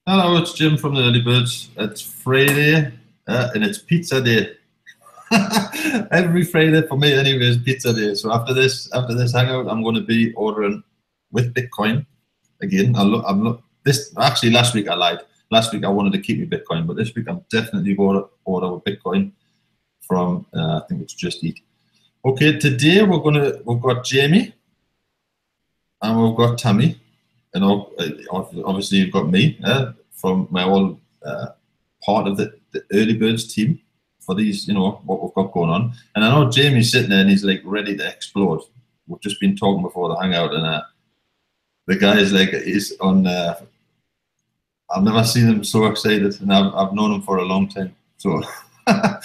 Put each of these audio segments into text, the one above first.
Hello, it's Jim from the Early Birds. It's Friday, and it's pizza day. Every Friday for me, anyway, is pizza day. So after this hangout, I'm going to be ordering with Bitcoin again. This actually last week I lied. Last week I wanted to keep my Bitcoin, but this week I'm definitely order with Bitcoin from I think it's Just Eat. Okay, today we've got Jamie and we've got Tammy. And obviously you've got me from my old part of the Early Birds team for these, what we've got going on. And I know Jamie's sitting there and he's like ready to explode. We've just been talking before the hangout, and the guy is like, he's on. I've never seen him so excited, and I've known him for a long time. So, but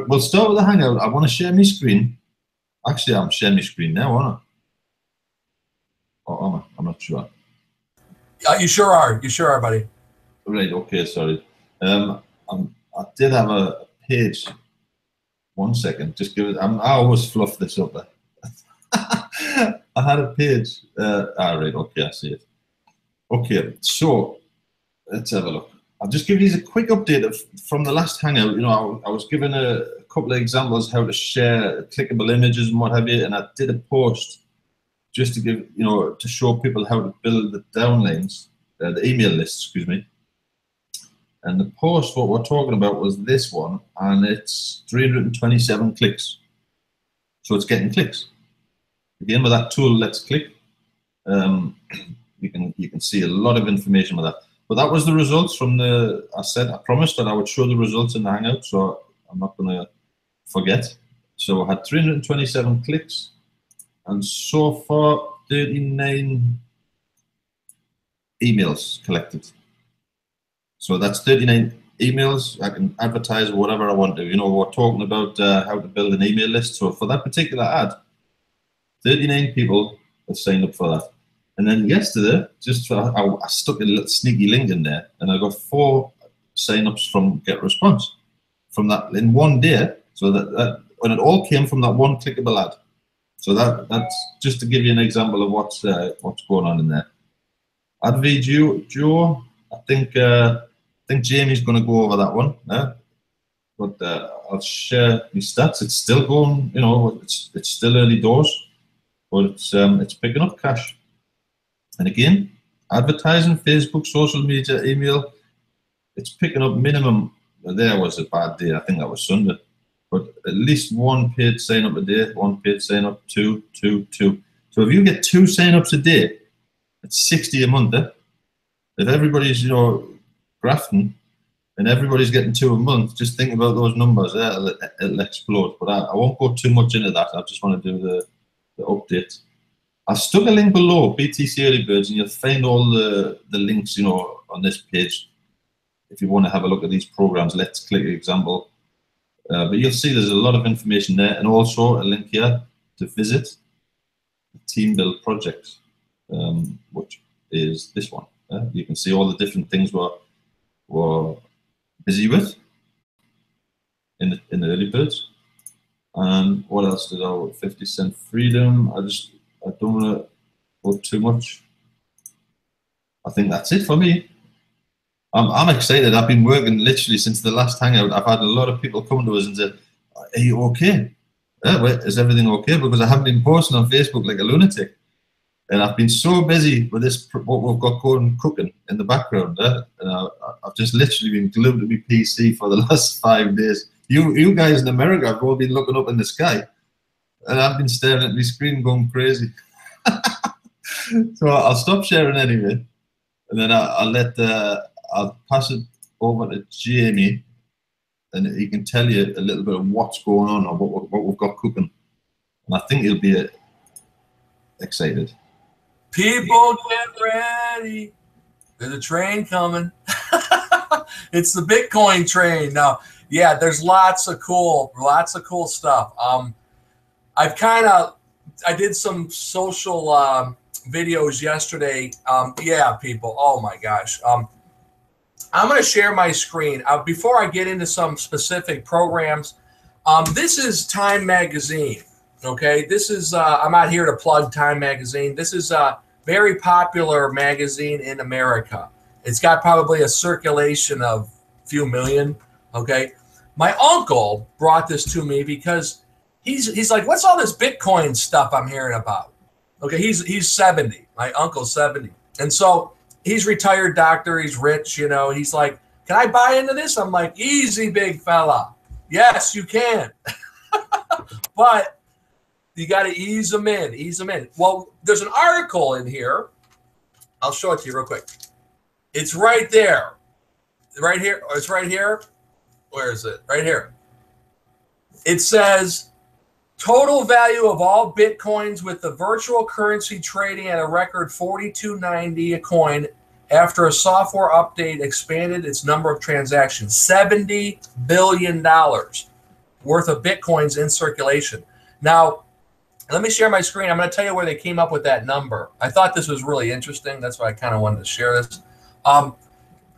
we'll start with the hangout. I want to share my screen. Actually, I'm sharing my screen now, aren't I? Or am I? I'm not sure. You sure are. You sure are, buddy. Right. Okay. Sorry. I did have a page. 1 second. Just give it. I always fluff this up. I had a page. Right. Okay. I see it. Okay. So let's have a look. I'll just give you a quick update from the last hangout. I was given a couple of examples how to share clickable images and what have you, and I did a post just to give, to show people how to build the downlines, the email list, excuse me. And the post, what we're talking about was this one, and it's 327 clicks. So it's getting clicks. Again, with that tool, Let's Click, you can see a lot of information with that. But that was the results from I promised that I would show the results in the Hangout, so I'm not going to forget. So I had 327 clicks. And so far, 39 emails collected. So that's 39 emails. I can advertise whatever I want to. We're talking about how to build an email list. So for that particular ad, 39 people have signed up for that. And then yesterday, I stuck a little sneaky link in there, and I got 4 sign-ups from GetResponse from that in one day. So that and it all came from that one clickable ad. So that's just to give you an example of what's going on in there. Adv Joe, I think Jamie's going to go over that one. But I'll share my stats. It's still going. It's still early doors, but it's picking up cash. And again, advertising, Facebook, social media, email, it's picking up minimum. There was a bad day. I think that was Sunday. But at least 1 paid sign up a day, 1 paid sign up, 2. So if you get 2 sign ups a day, it's 60 a month. If everybody's, grafting and everybody's getting 2 a month, just think about those numbers. It'll explode. But I won't go too much into that. I just want to do the update. I've stuck a link below, BTC Early Birds, and you'll find all the links, on this page. If you want to have a look at these programs, Let's Click example. But you'll see there's a lot of information there, and also a link here to visit the Team Build project, which is this one. You can see all the different things we're busy with in the Early Birds. And what else did I? 50 Cent Freedom. I don't want to go too much. I think that's it for me. I'm excited. I've been working literally since the last hangout. I've had a lot of people come to us and say, "Are you okay? Is everything okay?" Because I haven't been posting on Facebook like a lunatic, and I've been so busy with this what we've got going cooking in the background. And I've just literally been glued to my PC for the last 5 days. You guys in America have all been looking up in the sky, and I've been staring at my screen going crazy. So I'll stop sharing anyway, and then I'll pass it over to Jamie, and he can tell you a little bit of what's going on or what we've got cooking. And I think he'll be excited. People get ready. There's a train coming. It's the Bitcoin train. Now, yeah, there's lots of cool stuff. I did some social videos yesterday. Yeah, people. Oh my gosh. I'm going to share my screen. Before I get into some specific programs, this is Time Magazine, okay? This is, I'm not here to plug Time Magazine. This is a very popular magazine in America. It's got probably a circulation of a few million. Okay. My uncle brought this to me because he's like, what's all this Bitcoin stuff I'm hearing about? Okay. He's 70. My uncle's 70. And so he's retired doctor. He's rich, you know. He's like, can I buy into this? I'm like, easy, big fella. Yes, you can. But you got to ease them in, ease them in. Well, there's an article in here. I'll show it to you real quick. It's right there. Right here. It's right here. Where is it? Right here. It says, total value of all Bitcoins with the virtual currency trading at a record $42.90 a coin after a software update expanded its number of transactions. $70 billion worth of Bitcoins in circulation. Now, let me share my screen. I'm going to tell you where they came up with that number. I thought this was really interesting. That's why I kind of wanted to share this.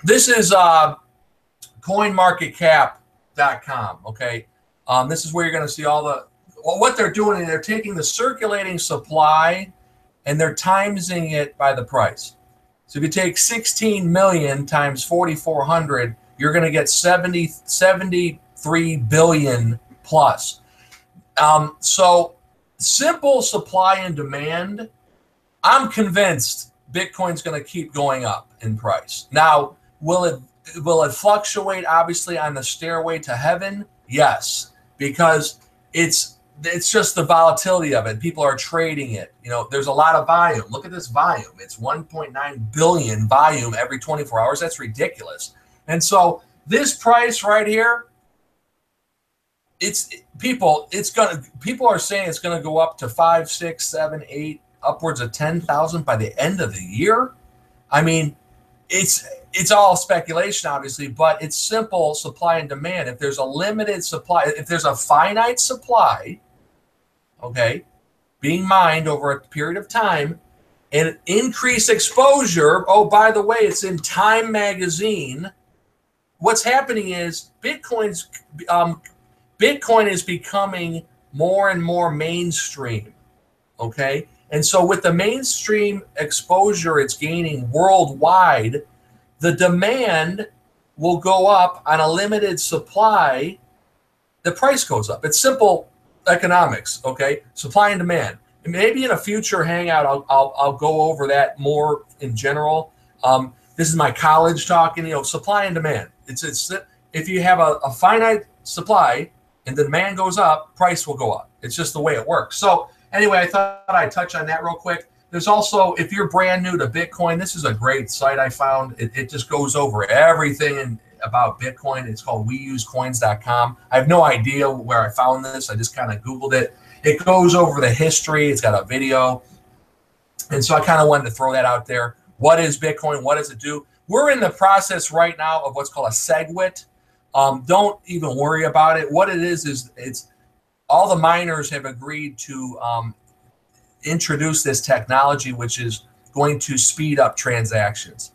This is coinmarketcap.com, okay? This is where you're going to see all the, well, what they're doing is they're taking the circulating supply and they're timesing it by the price. So if you take 16 million times 4,400, you're going to get 73 billion plus. So simple supply and demand, I'm convinced Bitcoin's going to keep going up in price. Now, will it fluctuate obviously on the stairway to heaven? Yes, because it's just the volatility of it. People are trading it. You know, there's a lot of volume. Look at this volume. It's 1.9 billion volume every 24 hours. That's ridiculous. And so this price right here, people are saying it's going to go up to 5, 6, 7, 8, upwards of 10,000 by the end of the year. I mean, it's all speculation, obviously, but it's simple supply and demand. If there's a limited supply, if there's a finite supply, okay, being mined over a period of time, and increased exposure. Oh, by the way, it's in Time magazine. What's happening is Bitcoin is becoming more and more mainstream, okay? And so with the mainstream exposure it's gaining worldwide, the demand will go up on a limited supply. The price goes up. It's simple economics, okay? Supply and demand. And maybe in a future hangout, I'll go over that more in general. This is my college talking, you know, supply and demand. It's if you have a finite supply and the demand goes up, price will go up. It's just the way it works. So anyway, I thought I'd touch on that real quick. There's also, if you're brand new to Bitcoin, this is a great site I found. It just goes over everything about Bitcoin. It's called weusecoins.com. I have no idea where I found this. I just kind of Googled it. It goes over the history. It's got a video. And so I kind of wanted to throw that out there. What is Bitcoin? What does it do? We're in the process right now of what's called a SegWit. Don't even worry about it. What it is it's all the miners have agreed to introduce this technology, which is going to speed up transactions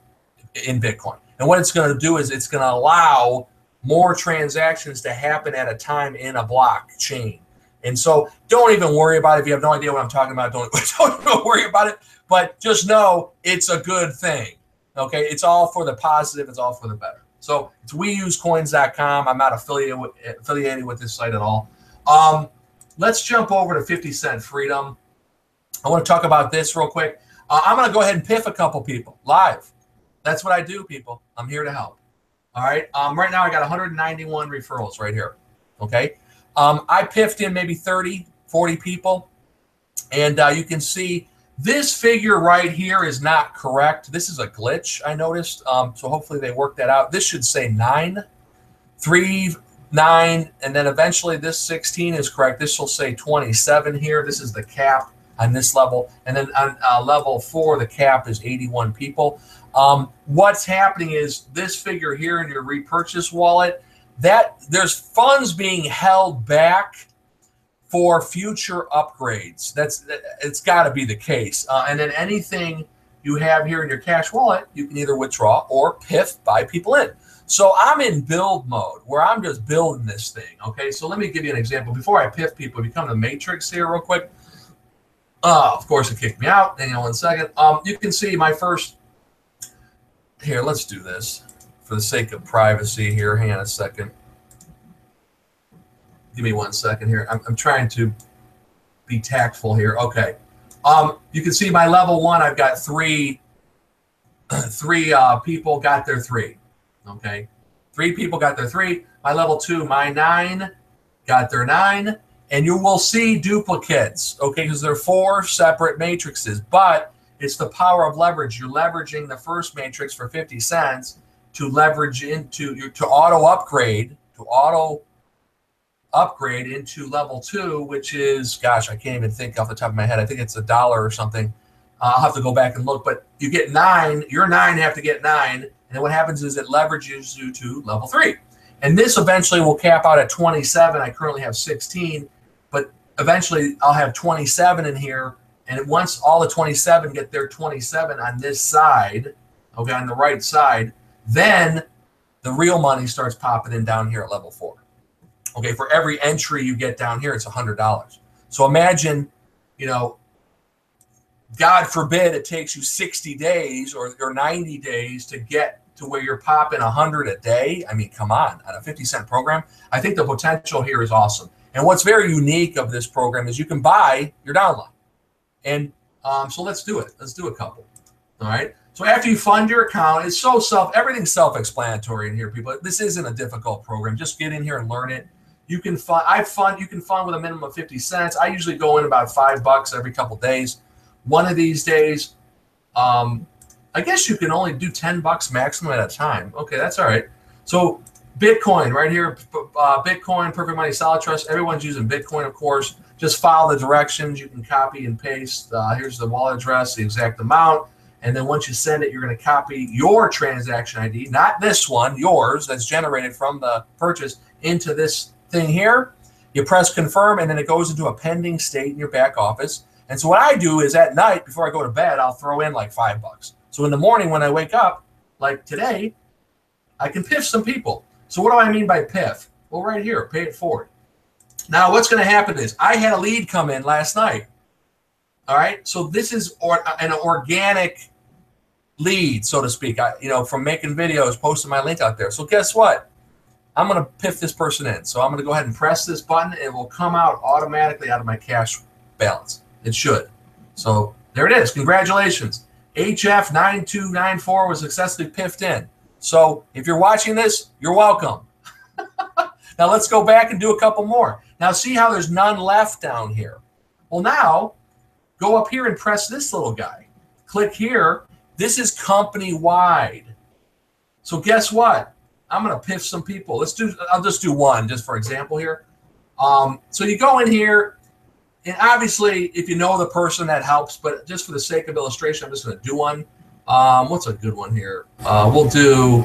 in Bitcoin. And what it's going to do is it's going to allow more transactions to happen at a time in a blockchain. And so don't even worry about it. If you have no idea what I'm talking about, don't worry about it. But just know it's a good thing. Okay, it's all for the positive. It's all for the better. So it's weusecoins.com. I'm not affiliated with this site at all. Let's jump over to 50 Cent Freedom. I want to talk about this real quick. I'm going to go ahead and piff a couple people live. That's what I do, people. I'm here to help. All right. Right now I got 191 referrals right here. Okay. I piffed in maybe 30, 40 people. And you can see this figure right here is not correct. This is a glitch, I noticed. So hopefully they work that out. This should say 9, 3, 9, and then eventually this 16 is correct. This will say 27 here. This is the cap on this level. And then on level 4, the cap is 81 people. What's happening is this figure here in your repurchase wallet, that there's funds being held back for future upgrades. It's got to be the case. And then anything you have here in your cash wallet, you can either withdraw or piff, buy people in. So I'm in build mode where I'm just building this thing. Okay, so let me give you an example. Before I piff people, if you come to the matrix here real quick. Of course, it kicked me out. Hang on 1 second. You can see my first here, let's do this for the sake of privacy here. Hang on a second. Give me 1 second here. I'm trying to be tactful here. Okay. You can see my level 1, I've got three people got their 3. Okay. 3 people got their 3. My level 2, my 9 got their 9. And you will see duplicates, okay, because they're 4 separate matrices, but it's the power of leverage. You're leveraging the first matrix for 50 cents to leverage into to auto upgrade into level 2, which is, gosh, I can't even think off the top of my head. I think it's $1 or something. I'll have to go back and look, but you get 9, your 9 have to get 9. And then what happens is it leverages you to level 3. And this eventually will cap out at 27. I currently have 16, but eventually I'll have 27 in here. And once all the 27 get their 27 on this side, okay, on the right side, then the real money starts popping in down here at level 4. Okay, for every entry you get down here, it's $100. So imagine, you know, God forbid it takes you 60 days or 90 days to get to where you're popping 100 a day. I mean, come on a 50-cent program. I think the potential here is awesome. And what's very unique of this program is you can buy your downline. And so let's do it. Let's do a couple. All right. So after you fund your account, it's everything's self-explanatory in here, people. This isn't a difficult program. Just get in here and learn it. You can fund. You can fund with a minimum of 50 cents. I usually go in about $5 every couple days. One of these days, I guess you can only do $10 maximum at a time. Okay, that's all right. So Bitcoin right here, Bitcoin, Perfect Money, Solid Trust. Everyone's using Bitcoin, of course. Just follow the directions. You can copy and paste. Here's the wallet address, the exact amount. And then once you send it, you're going to copy your transaction ID, not this one, yours, that's generated from the purchase, into this thing here. You press confirm, and then it goes into a pending state in your back office. And so what I do is at night, before I go to bed, I'll throw in like $5. So in the morning when I wake up, like today, I can piff some people. So what do I mean by piff? Well, right here, pay it forward. Now, what's going to happen is I had a lead come in last night. All right. So this is an organic lead, so to speak, from making videos, posting my link out there. So guess what? I'm going to piff this person in. So I'm going to go ahead and press this button. And it will come out automatically out of my cash balance. It should. So there it is. Congratulations. HF9294 was successfully piffed in. So if you're watching this, you're welcome. Now let's go back and do a couple more. Now see how there's none left down here. Well, now go up here and press this little guy. Click here. This is company-wide. So guess what? I'm going to piff some people. I'll just do one just for example here. So you go in here, and obviously if you know the person that helps, but just for the sake of illustration, I'm just going to do one. What's a good one here? We'll do,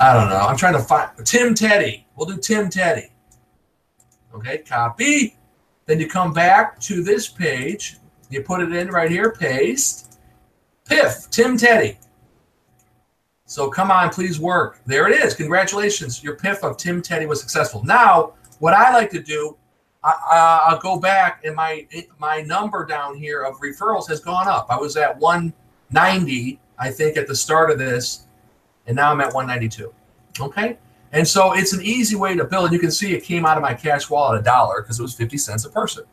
I don't know. I'm trying to find Tim Teddy. We'll do Tim Teddy. Okay, copy. Then you come back to this page. You put it in right here, paste. Piff, Tim Teddy. So come on, please work. There it is. Congratulations. Your piff of Tim Teddy was successful. Now, what I like to do, I'll go back, and my number down here of referrals has gone up. I was at 190, I think, at the start of this, and now I'm at 192. Okay? And so it's an easy way to build. And you can see it came out of my cash wallet $1 because it was 50 cents a person.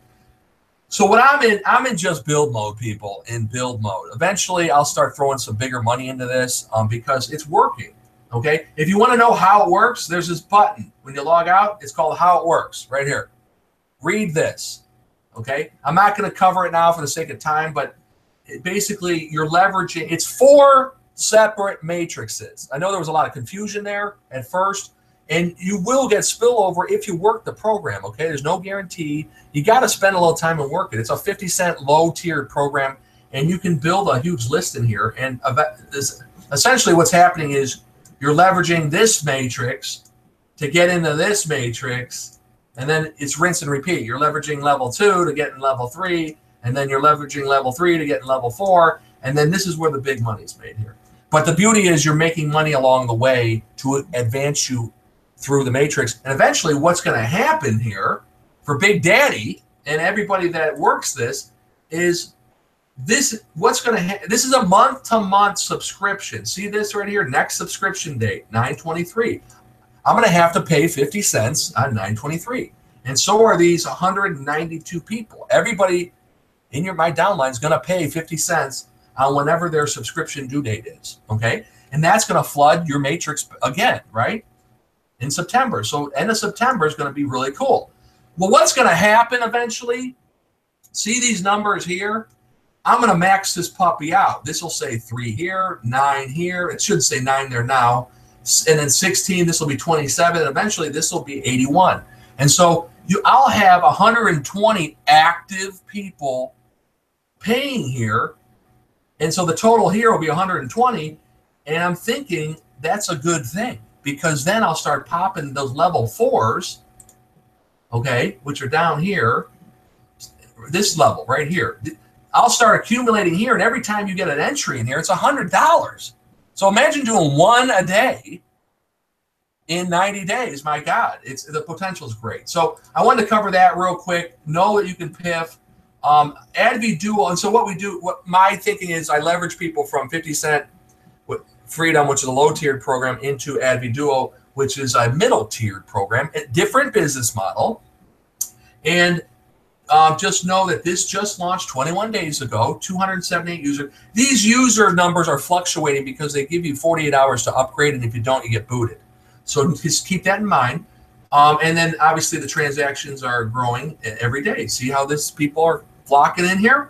So what I'm in just build mode, people, in build mode. Eventually, I'll start throwing some bigger money into this because it's working. Okay? If you want to know how it works, there's this button. When you log out, it's called How It Works right here. Read this. Okay? I'm not going to cover it now for the sake of time, but basically you're leveraging. It's 4 separate matrices. I know there was a lot of confusion there at first, and you will get spillover if you work the program, okay? There's no guarantee. You got to spend a little time and work it. It's a 50-cent low-tiered program, and you can build a huge list in here. And essentially what's happening is you're leveraging this matrix to get into this matrix, and then it's rinse and repeat. You're leveraging level 2 to get in level 3, and then you're leveraging level 3 to get in level 4, and then this is where the big money's made here. But the beauty is you're making money along the way to advance you through the matrix. And eventually what's going to happen here for Big Daddy and everybody that works this is this is a month-to-month subscription. See this right here? Next subscription date, 9/23. I'm going to have to pay 50 cents on 9/23. And so are these 192 people. Everybody in my downline is going to pay 50 cents on whenever their subscription due date is, okay? And that's going to flood your matrix again, right? In September. So end of September is going to be really cool. Well, what's going to happen eventually? See these numbers here? I'm going to max this puppy out. This will say 3 here, 9 here. It should say 9 there now. And then 16, this will be 27. And eventually this will be 81. And so I'll have 120 active people paying here. And so the total here will be 120. And I'm thinking that's a good thing, because then I'll start popping those level 4s, okay, which are down here, this level right here. I'll start accumulating here, and every time you get an entry in here, it's $100. So imagine doing one a day in 90 days. My God, the potential is great. So I wanted to cover that real quick. Know that you can PIF. AdV Duo, and so what my thinking is, I leverage people from 50 Cent Freedom, which is a low-tiered program, into AdV Duo, which is a middle-tiered program, a different business model. And just know that this just launched 21 days ago, 278 users. These user numbers are fluctuating because they give you 48 hours to upgrade, and if you don't, you get booted. So just keep that in mind. And then obviously the transactions are growing every day. See how people are flocking in here?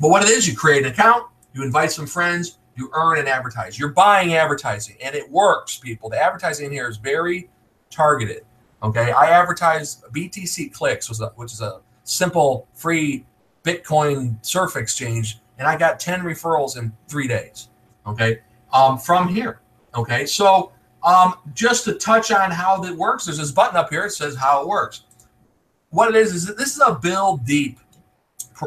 But what it is, you create an account, you invite some friends, you earn and advertise. You're buying advertising, and it works, people. The advertising in here is very targeted. Okay, I advertise BTC Clicks, which is a simple free Bitcoin surf exchange, and I got 10 referrals in 3 days. Okay, from here. Okay, so just to touch on how that works, there's this button up here. It says how it works. What it is that this is a build deep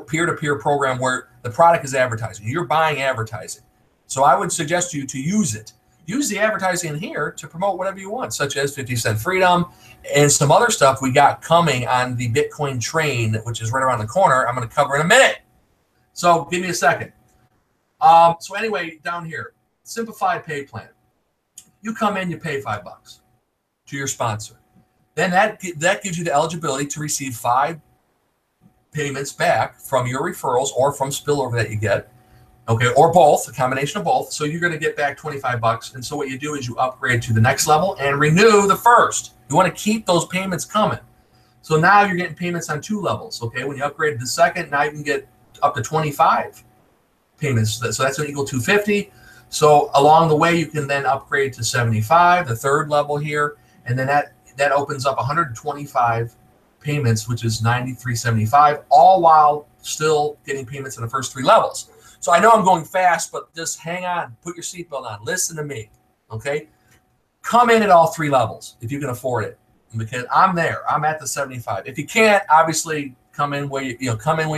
peer-to-peer program where the product is advertising. You're buying advertising. So I would suggest you to use it. Use the advertising in here to promote whatever you want, such as 50 Cent Freedom and some other stuff we got coming on the Bitcoin train, which is right around the corner. I'm going to cover in a minute. So give me a second. So anyway, down here, simplified pay plan. You come in, you pay $5 to your sponsor. Then that gives you the eligibility to receive 5 payments back from your referrals or from spillover that you get. Okay, or both, a combination of both. So you're going to get back $25. And so what you do is you upgrade to the next level and renew the first. You want to keep those payments coming. So now you're getting payments on 2 levels. Okay, when you upgrade to the second, now you can get up to 25 payments. So that's an equal to 250. So along the way, you can then upgrade to 75, the third level here. And then that opens up 125 payments, which is $93.75, all while still getting payments in the first 3 levels. So I know I'm going fast, but just hang on, put your seatbelt on, listen to me, okay? Come in at all 3 levels if you can afford it, because I'm there. I'm at the 75. If you can't, obviously come in where you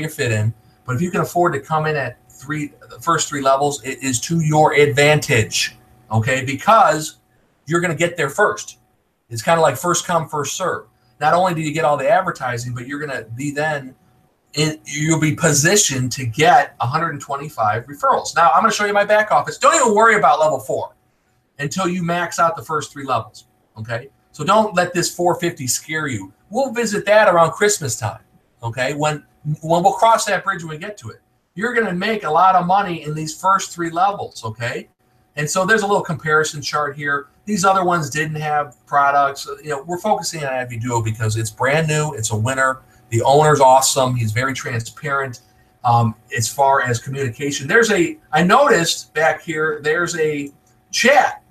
fit in. But if you can afford to come in at the first 3 levels, it is to your advantage, okay? Because you're going to get there first. It's kind of like first come, first serve. Not only do you get all the advertising, but you're going to be then. You'll be positioned to get 125 referrals. Now, I'm going to show you my back office. Don't even worry about level 4 until you max out the first 3 levels, okay? So don't let this 450 scare you. We'll visit that around Christmas time, okay? When we'll cross that bridge when we get to it. You're going to make a lot of money in these first 3 levels, okay? And so there's a little comparison chart here. These other ones didn't have products. We're focusing on AdV Duo because it's brand new. It's a winner. The owner's awesome. He's very transparent as far as communication. I noticed back here, there's a chat.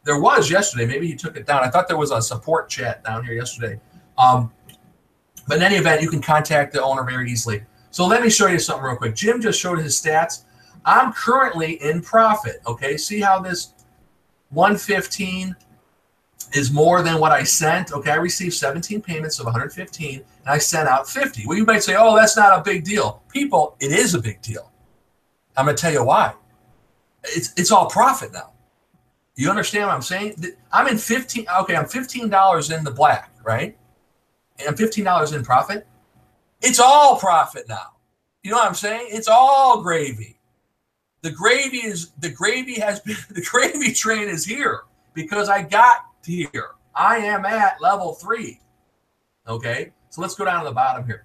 There was yesterday. Maybe he took it down. I thought there was a support chat down here yesterday. But in any event, you can contact the owner very easily. So let me show you something real quick. Jim just showed his stats. I'm currently in profit. Okay, see how this 115 is more than what I sent. Okay, I received 17 payments of 115, and I sent out 50. Well, you might say, oh, that's not a big deal. People, it is a big deal. I'm going to tell you why. It's all profit now. You understand what I'm saying? I'm in 15. Okay, I'm $15 in the black, right? And I'm $15 in profit. It's all profit now. You know what I'm saying? It's all gravy. The gravy train is here because I got here. I am at level 3. Okay, so let's go down to the bottom here.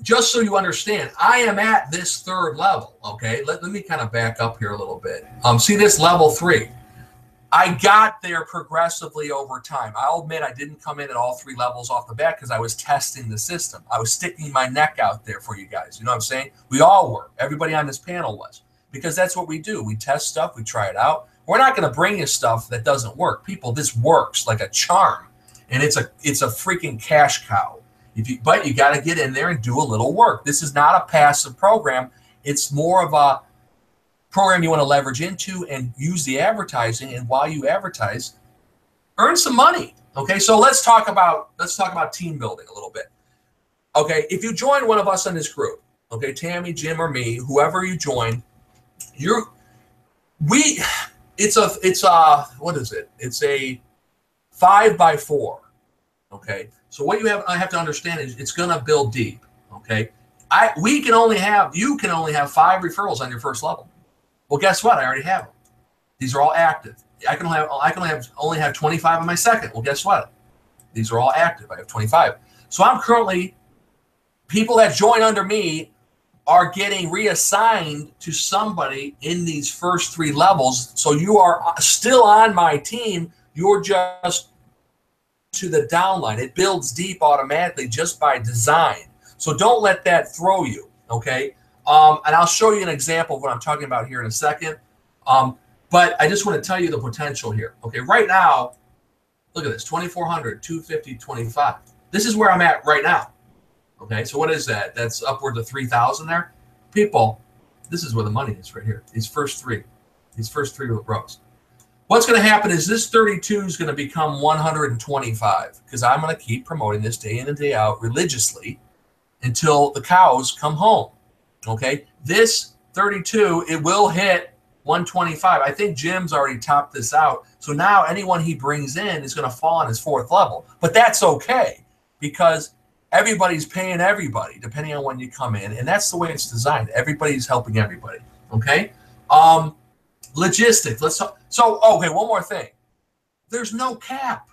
Just so you understand, I am at this 3rd level. Okay, let me kind of back up here a little bit. See this level 3. I got there progressively over time. I'll admit I didn't come in at all 3 levels off the bat because I was testing the system. I was sticking my neck out there for you guys. You know what I'm saying? We all were. Everybody on this panel was. Because that's what we do. We test stuff. We try it out. We're not going to bring you stuff that doesn't work. People, this works like a charm. And it's a freaking cash cow. But you got to get in there and do a little work. This is not a passive program. It's more of a program you want to leverage into and use the advertising, and while you advertise, earn some money. Okay, so let's talk about team building a little bit. Okay, if you join one of us in this group, okay, Tammy, Jim, or me, whoever you join, it's a what is it? It's a 5x4. Okay, so what I have to understand is it's going to build deep. Okay, you can only have 5 referrals on your first level. Well, guess what? I already have them. These are all active. I can only have 25 on my second. Well, guess what? These are all active. I have 25. So I'm currently, people that join under me are getting reassigned to somebody in these first 3 levels. So you are still on my team. You're just to the downline. It builds deep automatically just by design. So don't let that throw you, okay? And I'll show you an example of what I'm talking about here in a second. But I just want to tell you the potential here. Okay, right now, look at this, 2,400, 250, 25. This is where I'm at right now. Okay, so what is that? That's upwards of 3,000 there. People, this is where the money is right here. These first three rows. What's going to happen is this 32 is going to become 125 because I'm going to keep promoting this day in and day out religiously until the cows come home. Okay, this 32, it will hit 125. I think Jim's already topped this out. So now anyone he brings in is going to fall on his 4th level. But that's okay because everybody's paying everybody depending on when you come in. And that's the way it's designed. Everybody's helping everybody. Okay. Logistics. Okay, one more thing. There's no cap.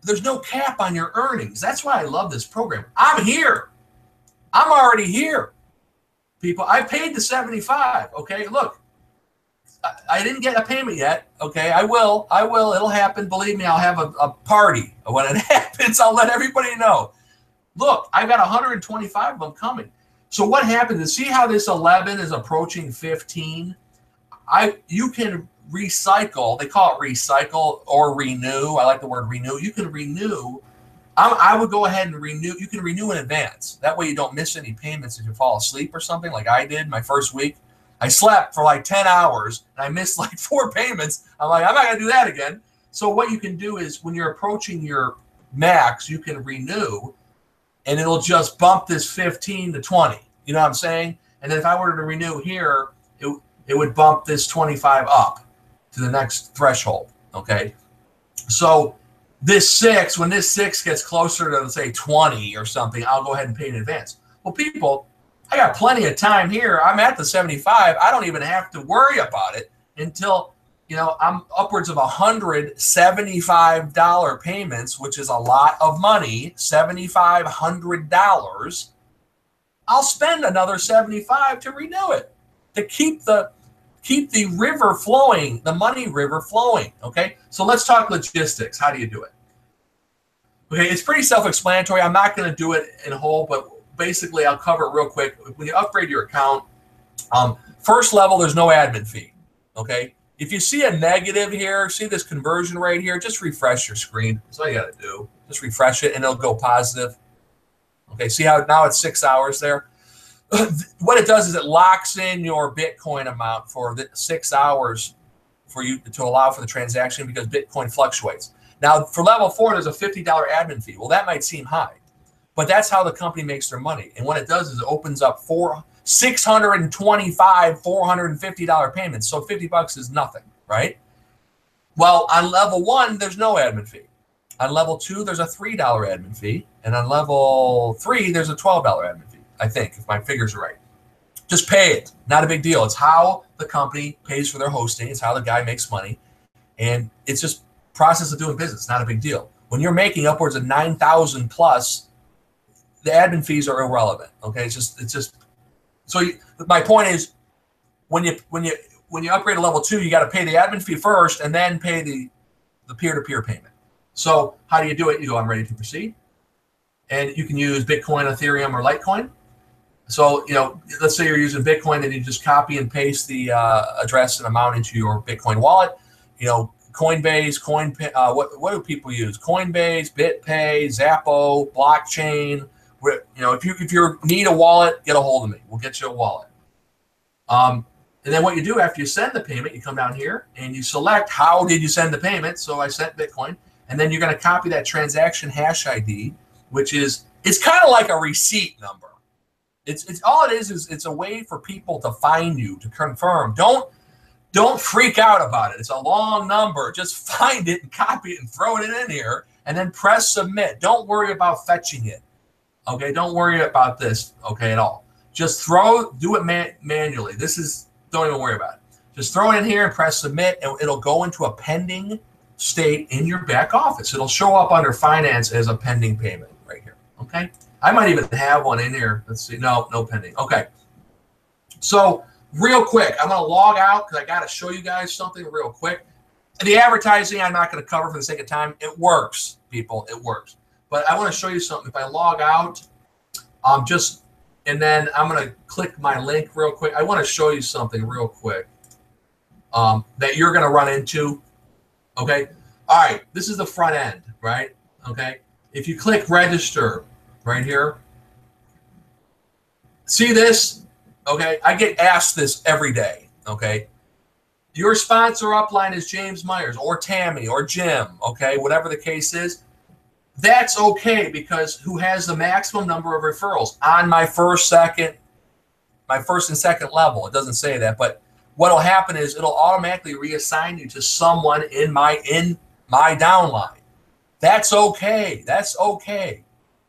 There's no cap on your earnings. That's why I love this program. I'm here. I'm already here. People, I paid the 75. Okay, look, I didn't get a payment yet. Okay, I will. It'll happen. Believe me, I'll have a party when it happens. I'll let everybody know. Look, I got 125 of them coming. So what happens is, see how this 11 is approaching 15? You can recycle. They call it recycle or renew. I like the word renew. You can renew. I would go ahead and renew. You can renew in advance. That way you don't miss any payments if you fall asleep or something like I did my first week. I slept for like 10 hours and I missed like 4 payments. I'm like, I'm not going to do that again. So what you can do is when you're approaching your max, you can renew and it'll just bump this 15 to 20. You know what I'm saying? And then if I were to renew here, it would bump this 25 up to the next threshold. Okay. So this 6, when this 6 gets closer to, let's say, 20 or something, I'll go ahead and pay in advance. Well, people, I got plenty of time here. I'm at the 75. I don't even have to worry about it until, I'm upwards of $175 payments, which is a lot of money, $7,500. I'll spend another 75 to renew it, to keep the river flowing, the money river flowing. Okay, so let's talk logistics. How do you do it? Okay, it's pretty self-explanatory. I'm not going to do it in whole, but basically I'll cover it real quick. When you upgrade your account, first level, there's no admin fee. Okay, if you see a negative here, see this conversion rate here, just refresh your screen. That's all you got to do. Just refresh it and it'll go positive. Okay, see how now it's 6 hours there? What it does is it locks in your Bitcoin amount for the 6 hours for you to allow for the transaction because Bitcoin fluctuates. Now, for level 4, there's a $50 admin fee. Well, that might seem high, but that's how the company makes their money. And what it does is it opens up $625, $450 payments. So $50 is nothing, right? Well, on level 1, there's no admin fee. On level 2, there's a $3 admin fee. And on level 3, there's a $12 admin fee, I think, if my figures are right. Just pay it. Not a big deal. It's how the company pays for their hosting. It's how the guy makes money. And it's just process of doing business. Not a big deal. When you're making upwards of 9,000 plus, the admin fees are irrelevant. Okay, it's just. So my point is, when you upgrade to level 2, you got to pay the admin fee first, and then pay the peer-to-peer payment. So how do you do it? You go, I'm ready to proceed, and you can use Bitcoin, Ethereum, or Litecoin. So let's say you're using Bitcoin, and you just copy and paste the address and amount into your Bitcoin wallet. Coinbase, what do people use? Coinbase, BitPay, Zappo, blockchain. If you need a wallet, get a hold of me. We'll get you a wallet. And then what you do after you send the payment, you come down here and you select how did you send the payment. So I sent Bitcoin, and then you're going to copy that transaction hash ID, which is it's kind of like a receipt number. It's all it is it's a way for people to find you, to confirm. Don't freak out about it. It's a long number. Just find it and copy it and throw it in here, and then press submit. Don't worry about fetching it. Okay, don't worry about this. Okay, at all. Just do it manually. Don't even worry about it. Just throw it in here and press submit, and it'll go into a pending state in your back office. It'll show up under finance as a pending payment right here. Okay. I might even have one in here. Let's see. No pending. Okay. So real quick, I'm going to log out because I got to show you guys something real quick. The advertising I'm not going to cover for the sake of time. It works, people. It works. But I want to show you something. If I log out, and then I'm going to click my link real quick. I want to show you something real quick that you're going to run into. Okay. All right. This is the front end, right? Okay. If you click register right here, see this? Okay. I get asked this every day. Okay. Your sponsor upline is James Myers or Tammy or Jim. Okay. Whatever the case is. That's okay, because who has the maximum number of referrals on my first and second level? It doesn't say that, but what'll happen is it'll automatically reassign you to someone in my downline. That's okay. That's okay.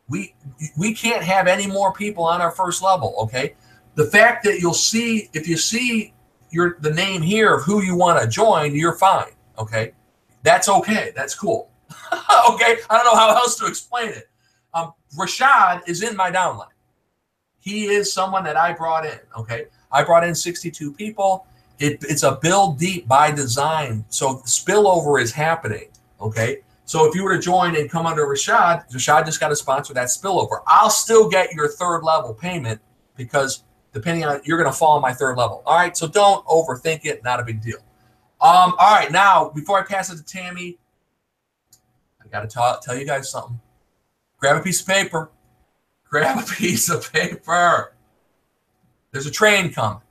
We can't have any more people on our first level. Okay. The fact that if you see the name here of who you want to join, you're fine. Okay. That's okay. That's cool. Okay, I don't know how else to explain it. Rashad is in my downline. He is someone that I brought in. Okay, I brought in 62 people. It's a build deep by design, so spillover is happening. Okay, so if you were to join and come under Rashad just got to sponsor that spillover. I'll still get your third level payment because depending on you're going to fall on my third level. All right, so don't overthink it. Not a big deal. All right, now before I pass it to Tammy, got to tell you guys something. Grab a piece of paper. Grab a piece of paper. There's a train coming.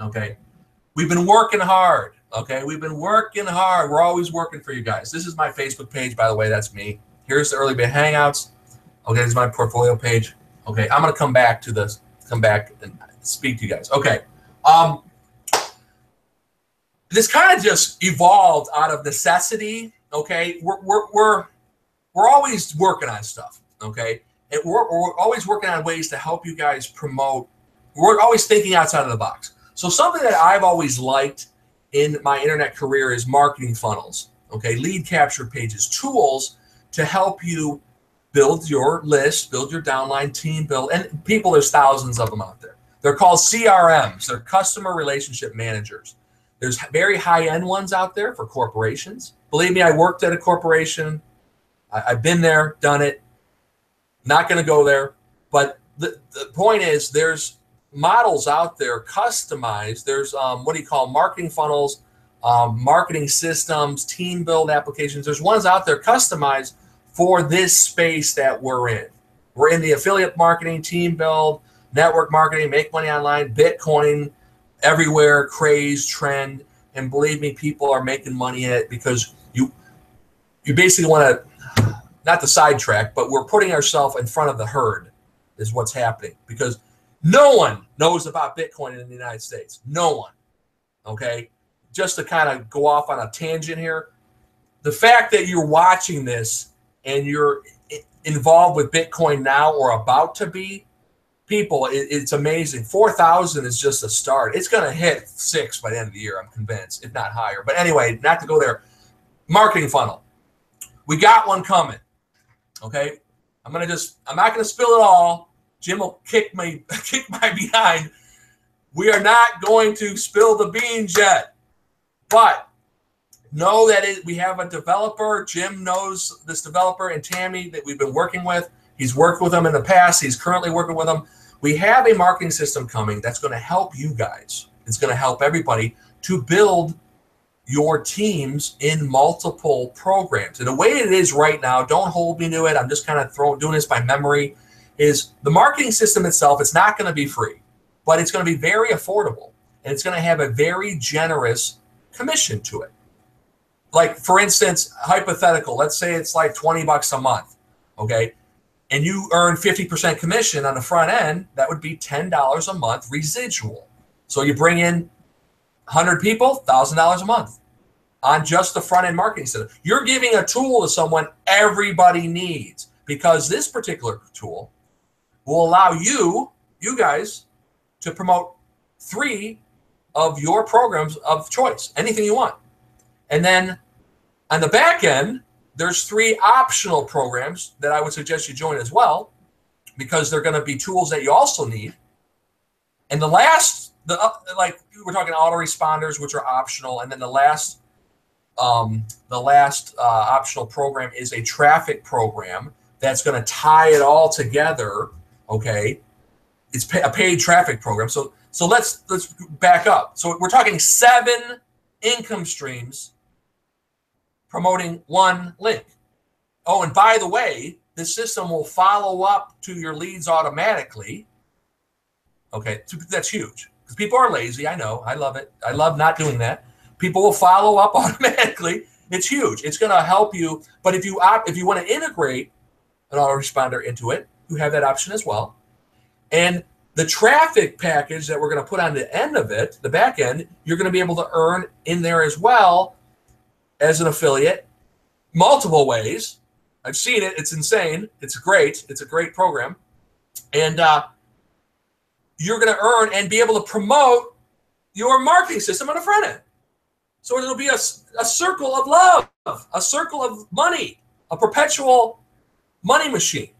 Okay. We've been working hard. Okay. We've been working hard. We're always working for you guys. This is my Facebook page, by the way. That's me. Here's the Early Bird Hangouts. Okay. This is my portfolio page. Okay. I'm going to come back and speak to you guys. Okay. This kind of just evolved out of necessity. Okay, we're always working on stuff. Okay, and we're always working on ways to help you guys promote. We're always thinking outside of the box. So something that I've always liked in my internet career is marketing funnels. Okay, lead capture pages, tools to help you build your list, build your downline, team build, and people. There's thousands of them out there. They're called CRMs. They're customer relationship managers. There's very high-end ones out there for corporations. Believe me, I worked at a corporation. I've been there, done it. Not going to go there. But the point is there's models out there customized. There's marketing funnels, marketing systems, team build applications. There's ones out there customized for this space that we're in. We're in the affiliate marketing, team build, network marketing, make money online, Bitcoin, everywhere, craze, trend, and believe me, people are making money in it because you basically want to, not the sidetrack, but we're putting ourselves in front of the herd is what's happening because no one knows about Bitcoin in the United States. No one. Okay, just to kind of go off on a tangent here, the fact that you're watching this and you're involved with Bitcoin now or about to be, people, it's amazing. 4,000 is just a start. It's going to hit 6 by the end of the year, I'm convinced, if not higher. But anyway, not to go there. Marketing funnel. We got one coming. Okay? I'm not going to spill it all. Jim will kick my behind. We are not going to spill the beans yet. But know that we have a developer. Jim knows this developer and Tammy that we've been working with. He's worked with them in the past. He's currently working with them. We have a marketing system coming that's going to help you guys. It's going to help everybody to build your teams in multiple programs. And the way it is right now, don't hold me to it. I'm just kind of doing this by memory, is the marketing system itself, it's not going to be free, but it's going to be very affordable. And it's going to have a very generous commission to it. Like, for instance, hypothetical, let's say it's like $20 a month, okay? And you earn 50% commission on the front end, that would be $10 a month residual. So you bring in 100 people, $1,000 a month on just the front end marketing system. You're giving a tool to someone everybody needs, because this particular tool will allow you guys to promote 3 of your programs of choice, anything you want. And then on the back end, there's 3 optional programs that I would suggest you join as well, because they're going to be tools that you also need. And the last, like we're talking autoresponders, which are optional, and then the last optional program is a traffic program that's going to tie it all together. Okay, it's a paid traffic program. So let's back up. So we're talking 7 income streams promoting 1 link. Oh, and by the way, this system will follow up to your leads automatically. Okay, that's huge, because people are lazy. I know. I love it. I love not doing that. People will follow up automatically. It's huge. It's going to help you. But if you want to integrate an autoresponder into it, you have that option as well. And the traffic package that we're going to put on the end of it, the back end, you're going to be able to earn in there as well as an affiliate, multiple ways. I've seen it. It's insane. It's great. It's a great program. And you're going to earn and be able to promote your marketing system on the front end. So it'll be a circle of love, a circle of money, a perpetual money machine.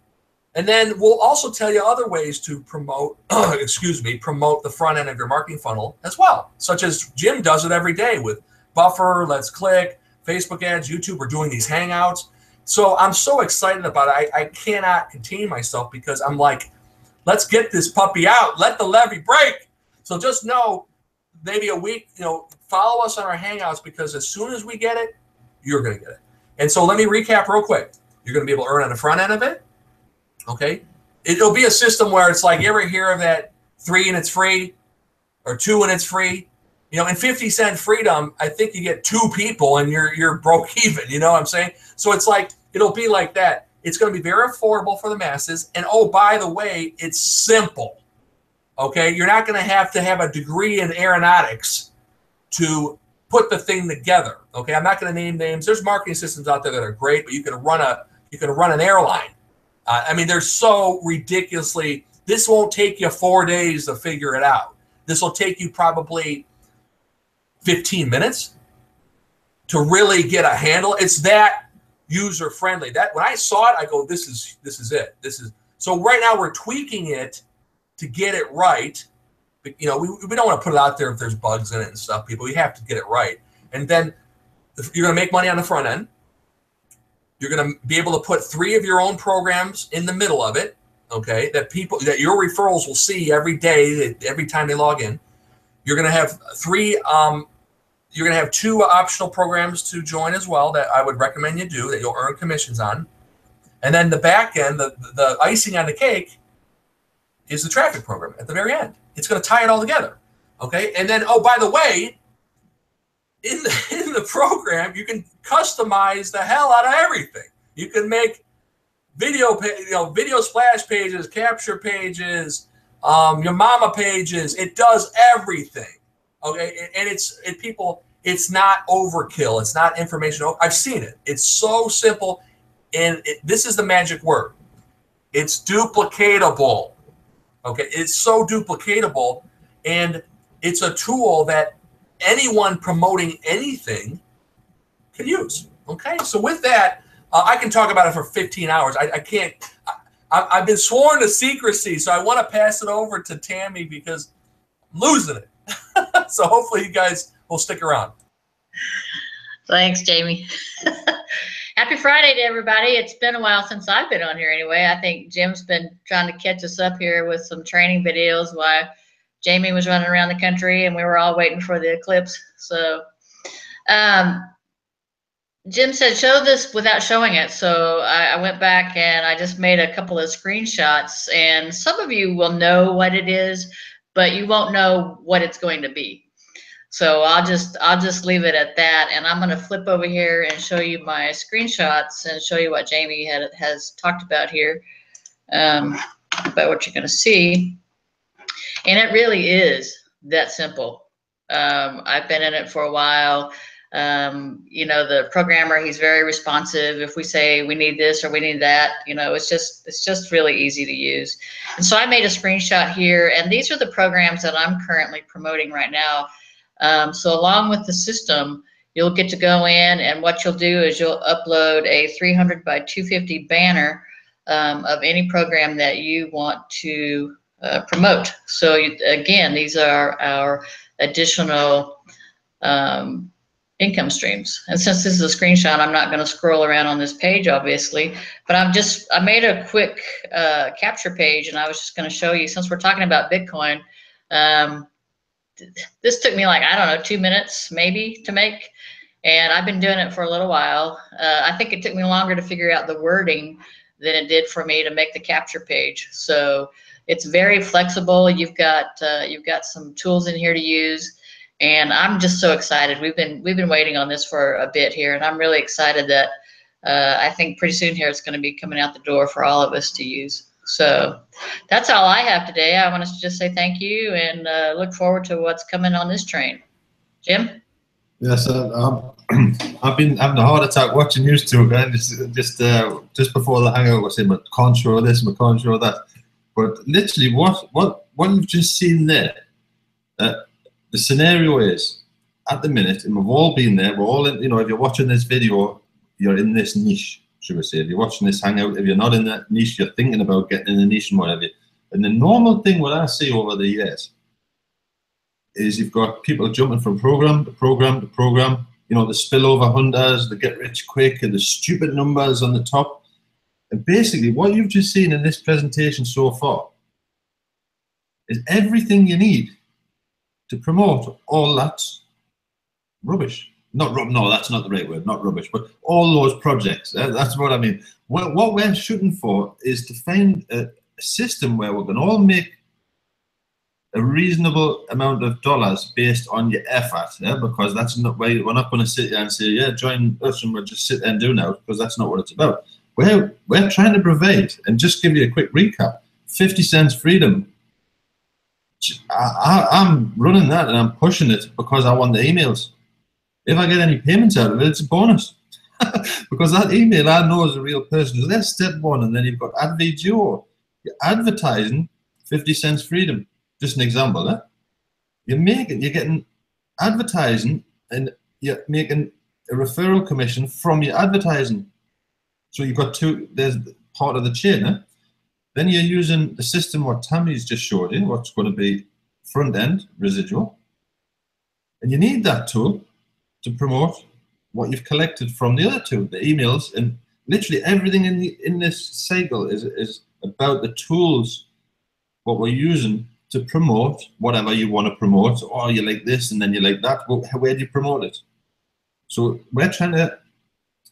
And then we'll also tell you other ways to promote, promote the front end of your marketing funnel as well, such as Jim does it every day with Buffer, Let's Click, Facebook ads, YouTube. We're doing these hangouts. So I'm so excited about it. I cannot contain myself, because I'm like, let's get this puppy out. Let the levee break. So just know, maybe a week, follow us on our hangouts, because as soon as we get it, you're going to get it. And so let me recap real quick. You're going to be able to earn on the front end of it. Okay. It'll be a system where it's like, you ever hear of that 3 and it's free, or 2 and it's free? In 50-cent freedom, I think you get 2 people and you're broke even. You know what I'm saying? So it's like, it'll be like that. It's going to be very affordable for the masses. And oh, by the way, it's simple. Okay. You're not going to have a degree in aeronautics to put the thing together. Okay. I'm not going to name names. There's marketing systems out there that are great, but you can run an airline. They're so ridiculously, this won't take you 4 days to figure it out. This will take you probably 15 minutes to really get a handle. It's that user friendly. That when I saw it, I go, this is it. So right now we're tweaking it to get it right. But, we don't want to put it out there if there's bugs in it and stuff, people. We have to get it right. And then you're going to make money on the front end. You're going to be able to put 3 of your own programs in the middle of it, okay, that your referrals will see every day, every time they log in. You're going to have 2 optional programs to join as well that I would recommend you do, that you'll earn commissions on. And then the back end, the icing on the cake, is the traffic program at the very end. It's going to tie it all together, okay? And then, oh, by the way, in the program, you can customize the hell out of everything. You can make video splash pages, capture pages, your mama pages. It does everything. Okay, and it's it's not overkill. It's not information. I've seen it. It's so simple. And this is the magic word. It's duplicatable. Okay. It's so duplicatable. And it's a tool that anyone promoting anything can use. Okay. So with that, I can talk about it for 15 hours. I can't. I've been sworn to secrecy, so I want to pass it over to Tammy because I'm losing it. So hopefully you guys will stick around. Thanks, Jamie. Happy Friday to everybody. It's been a while since I've been on here anyway. I think Jim's been trying to catch us up here with some training videos while Jamie was running around the country and we were all waiting for the eclipse. So Jim said, show this without showing it. So I went back and I just made a couple of screenshots, and some of you will know what it is, but you won't know what it's going to be. So I'll just leave it at that. And I'm going to flip over here and show you my screenshots and show you what Jamie has talked about here, about what you're going to see. And it really is that simple. I've been in it for a while. You know, the programmer, he's very responsive. If we say we need this or we need that, you know, it's just really easy to use. And so I made a screenshot here, and these are the programs that I'm currently promoting right now. So along with the system, you'll get to go in, and what you'll do is you'll upload a 300 by 250 banner of any program that you want to promote. So again, these are our additional income streams. And since this is a screenshot, I'm not going to scroll around on this page, obviously, but I made a quick capture page, and I was just going to show you, since we're talking about Bitcoin, this took me like, I don't know, 2 minutes maybe to make. And I've been doing it for a little while. I think it took me longer to figure out the wording than it did for me to make the capture page. So it's very flexible. You've got some tools in here to use, and I'm just so excited. We've been waiting on this for a bit here, and I'm really excited that I think pretty soon here it's going to be coming out the door for all of us to use. So that's all I have today. I want to just say thank you and look forward to what's coming on this train. Jim? Yes, I've been having a heart attack watching you two again. Just before the hangout, I was saying, I can't show this, I can't show that. But literally, what you've just seen there, the scenario is, at the minute, and we've all been there. We're all in. You know, if you're watching this video, you're in this niche. Should we say, if you're watching this hangout, if you're not in that niche, you're thinking about getting in the niche and whatever. And the normal thing what I see over the years is you've got people jumping from program to program to program. You know, the spillover hunters, the get rich quick, and the stupid numbers on the top. And basically, what you've just seen in this presentation so far is everything you need to promote all that rubbish. No, that's not the right word, not rubbish, but all those projects. That's what I mean. Well, what we're shooting for is to find a system where we can all make a reasonable amount of dollars based on your effort, because that's not where we're not going to sit there and say, yeah, join us and we'll just sit there and do now, because that's not what it's about. We're trying to provide, and just give you a quick recap, 50 cents freedom. I'm running that and I'm pushing it because I want the emails. If I get any payments out of it, it's a bonus. Because that email I know is a real person. So that's step one. And then you've got AdVGO. You're advertising 50 cents freedom. Just an example. You're getting advertising, and you're making a referral commission from your advertising. So you've got there's part of the chain. Then you're using the system what Tammy's just showed you, what's going to be front end residual. And you need that tool to promote what you've collected from the other two, the emails, and literally everything in this cycle is about the tools what we're using to promote whatever you want to promote. Or you like this and then you like that. Well, where do you promote it? So we're trying to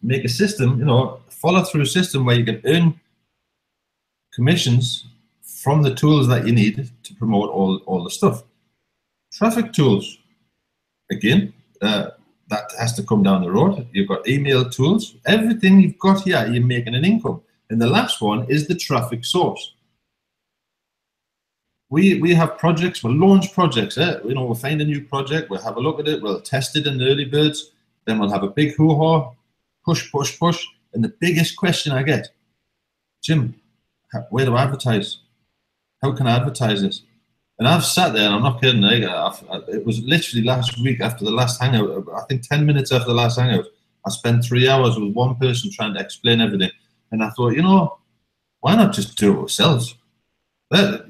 make a system, you know, follow through system where you can earn commissions from the tools that you need to promote all the stuff. Traffic tools, again, that has to come down the road. You've got email tools. Everything you've got here, you're making an income. And the last one is the traffic source. we have projects, we'll launch projects, we'll find a new project, we'll have a look at it, we'll test it in the early birds, then we'll have a big hoo-ha, push, push, push. And the biggest question I get, Jim, where do I advertise? How can I advertise this? And I've sat there, and I'm not kidding, it was literally last week after the last hangout, I think 10 minutes after the last hangout, I spent 3 hours with one person trying to explain everything. And I thought, why not just do it ourselves? I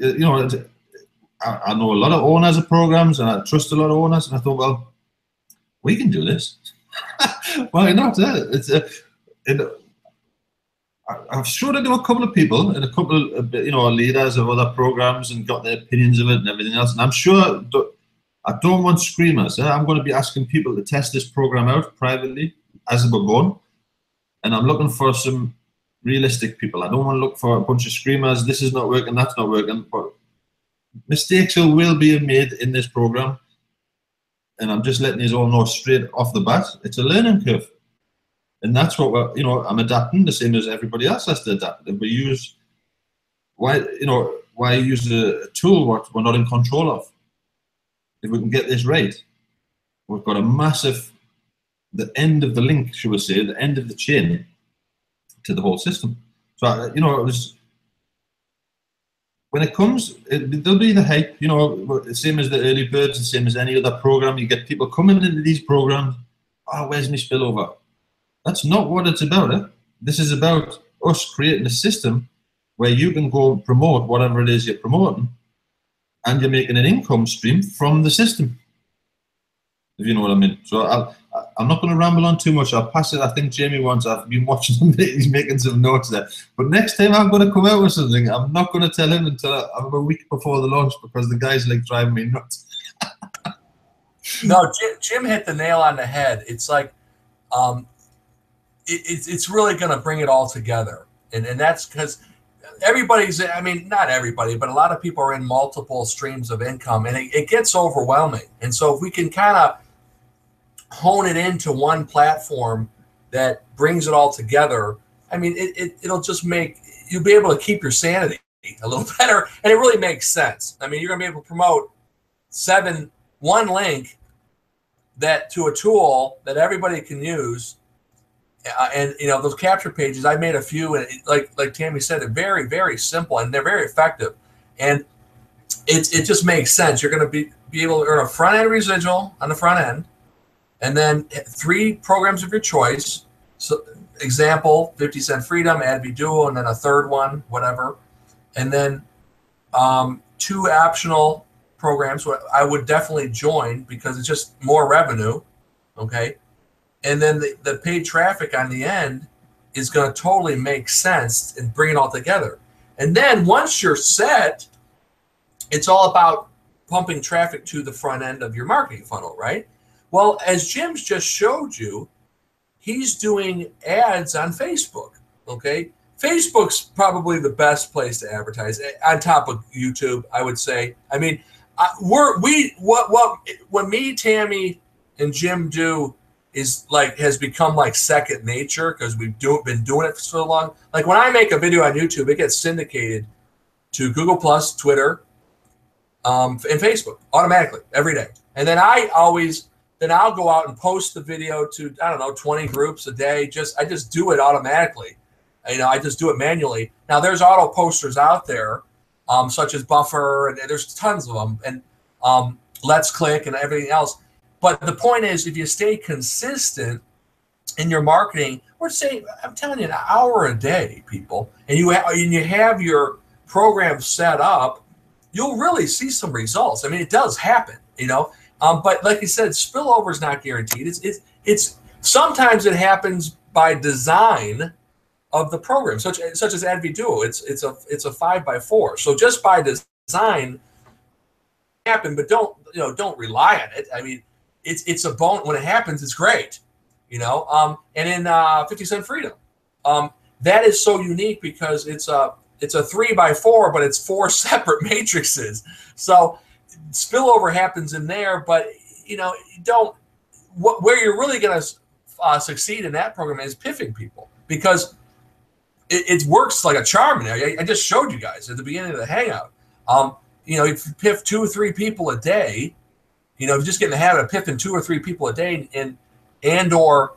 know a lot of owners of programs, and I trust a lot of owners, and I thought, well, we can do this. Why not? I've showed it to a couple of people and a couple of leaders of other programs and got their opinions of it and everything else. And I'm sure I don't want screamers. I'm going to be asking people to test this program out privately as we're going, and I'm looking for some realistic people. I don't want to look for a bunch of screamers. This is not working. That's not working. But mistakes will be made in this program, and I'm just letting you all know straight off the bat. It's a learning curve. And that's what I'm adapting, the same as everybody else has to adapt. If we use, why use a tool what we're not in control of? If we can get this right, we've got a massive, the end of the link, should we say, the end of the chain to the whole system. So, it was, when it comes, there'll be the hype, the same as the early birds, the same as any other program. You get people coming into these programs, where's my spillover? That's not what it's about. This is about us creating a system where you can go and promote whatever it is you're promoting, and you're making an income stream from the system, if you know what I mean. So I'm not going to ramble on too much. I'll pass it. I think Jamie wants, I've been watching him, he's making some notes there. But next time I'm going to come out with something, I'm not going to tell him until I'm a week before the launch, because the guy's like driving me nuts. No, Jim hit the nail on the head. It's like, it's really going to bring it all together. And that's because everybody's, not everybody, but a lot of people are in multiple streams of income, and it gets overwhelming. And so if we can kind of hone it into one platform that brings it all together, it'll just make, you'll be able to keep your sanity a little better. And it really makes sense. You're going to be able to promote one link that to a tool that everybody can use. And those capture pages, I made a few, and like Tammy said, they're very, very simple, and they're very effective. And it just makes sense. You're going to be able to earn a front end residual on the front end, and then 3 programs of your choice. So, example, 50 Cent Freedom, AdV Duo, and then a third one, whatever. And then 2 optional programs I would definitely join, because it's just more revenue. Okay. And then the paid traffic on the end is going to totally make sense and bring it all together. And then once you're set, it's all about pumping traffic to the front end of your marketing funnel, right? Well, as Jim's just showed you, he's doing ads on Facebook, okay? Facebook's probably the best place to advertise, on top of YouTube, I would say. What me, Tammy, and Jim do is has become like second nature, because we've been doing it for so long. Like when I make a video on YouTube, it gets syndicated to Google Plus, Twitter, and Facebook automatically every day. And then I'll go out and post the video to 20 groups a day. I just do it automatically. I just do it manually. Now there's auto posters out there, such as Buffer, and there's tons of them, and Let's Click and everything else. But the point is, if you stay consistent in your marketing, I'm telling you, an hour a day, people, and you have your program set up, you'll really see some results. It does happen, But like you said, spillover is not guaranteed. It's sometimes it happens by design of the program, such as AdV Duo. It's a 5x4. So just by design, happen, but don't rely on it. It's a bone. When it happens, it's great, And in 50 Cent Freedom, that is so unique, because it's a 3x4, but it's 4 separate matrices. So spillover happens in there, but where you're really going to succeed in that program is piffing people, because it works like a charm. I just showed you guys at the beginning of the hangout. you know, if you piff 2 or 3 people a day, you know, if you just get in the habit of piffing 2 or 3 people a day and or